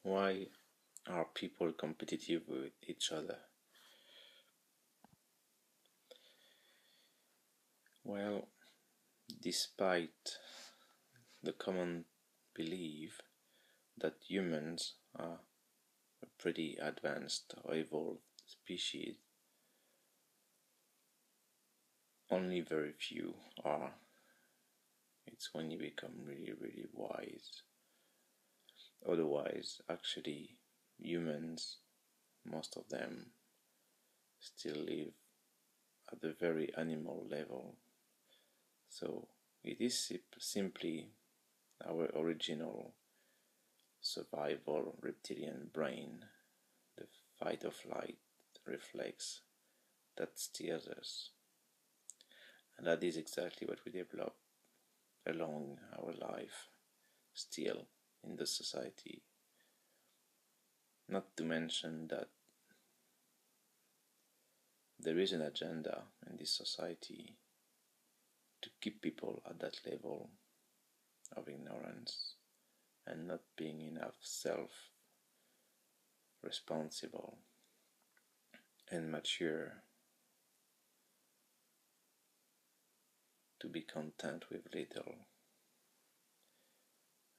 Why are people competitive with each other? Well, despite the common belief that humans are a pretty advanced or evolved species, only very few are. It's when you become really, really wise. Otherwise, actually, humans, most of them, still live at the very animal level. So it is simply our original survival reptilian brain, the fight or flight reflex that steers us. And that is exactly what we develop along our life, still in the society. Not to mention that there is an agenda in this society to keep people at that level of ignorance and not being enough self-responsible and mature to be content with little.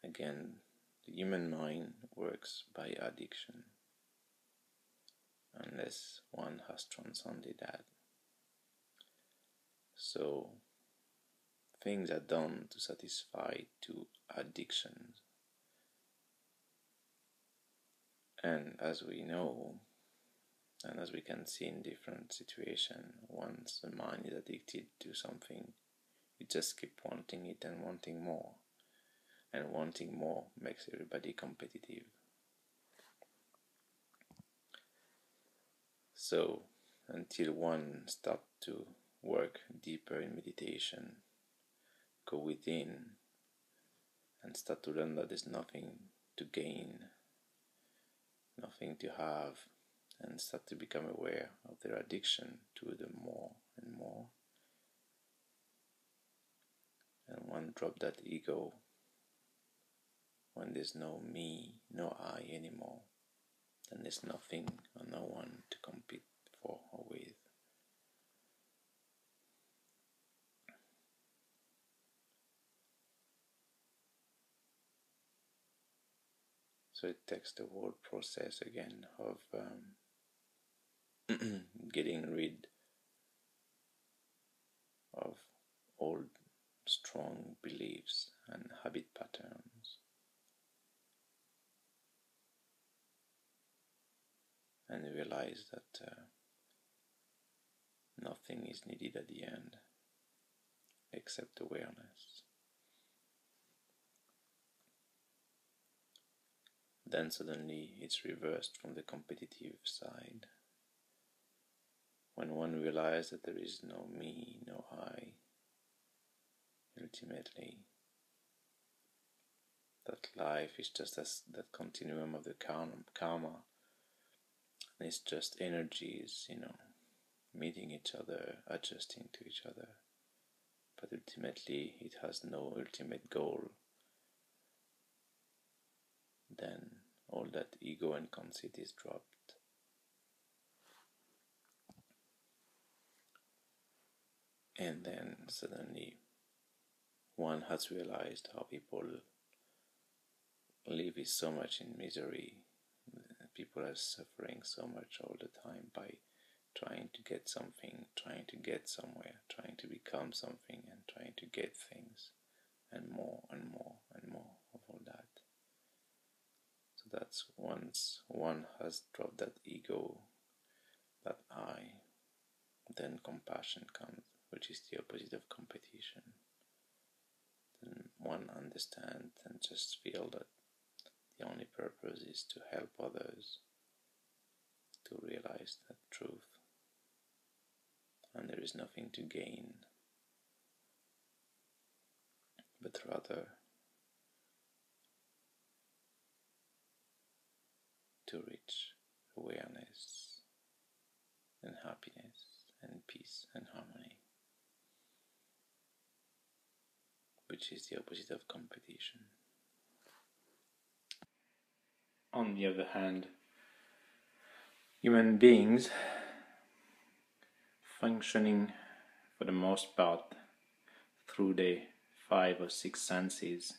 Again, the human mind works by addiction unless one has transcended that. So things are done to satisfy to addictions. And as we know, and as we can see in different situations, once the mind is addicted to something, you just keep wanting it and wanting more. And wanting more makes everybody competitive. So, until one starts to work deeper in meditation, go within, and start to learn that there's nothing to gain, nothing to have, and start to become aware of their addiction to the more and more. And one drop that ego, when there's no me, no I anymore, then there's nothing or no one to compete for or with. So it takes the whole process again of getting rid of old strong beliefs and habit patterns, and realize that nothing is needed at the end except awareness. Then suddenly it's reversed from the competitive side. When one realizes that there is no me, no I, ultimately that life is just as that continuum of the karma, and it's just energies, meeting each other, adjusting to each other, but ultimately it has no ultimate goal. Then all that ego and conceit is dropped. And then suddenly one has realized how people live is so much in misery. People are suffering so much all the time by trying to get something, trying to get somewhere, trying to become something, and trying to get things, and more and more and more of all that. So that's once one has dropped that ego, that I, then compassion comes, which is the opposite of competition. Then one understands and just feel that the only purpose is to help others to realize that truth, and there is nothing to gain, but rather to reach awareness and happiness and peace and harmony, which is the opposite of competition. on the other hand, human beings functioning for the most part through the 5 or 6 senses,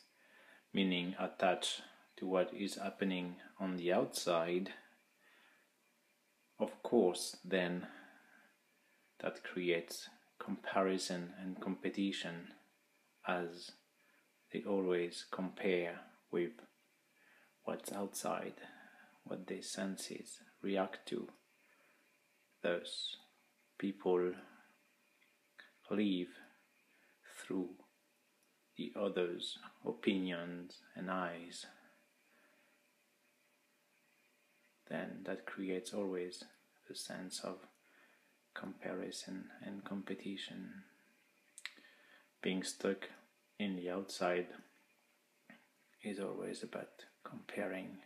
meaning attached to what is happening on the outside, of course, then that creates comparison and competition, as they always compare with what's outside, what their senses react to. Thus, people live through the other's opinions and eyes. Then that creates always a sense of comparison and competition. Being stuck in the outside is always about comparing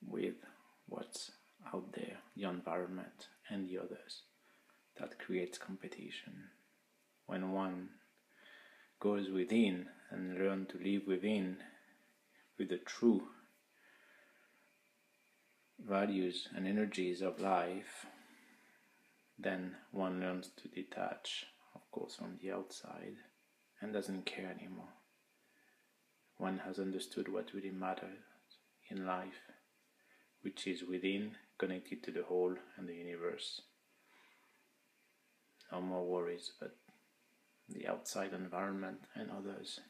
with what's out there, the environment and the others. That creates competition. When one goes within and learns to live within with the true values and energies of life, then one learns to detach, of course, from the outside and doesn't care anymore. One has understood what really matters in life, which is within, connected to the whole and the universe. No more worries about the outside environment and others.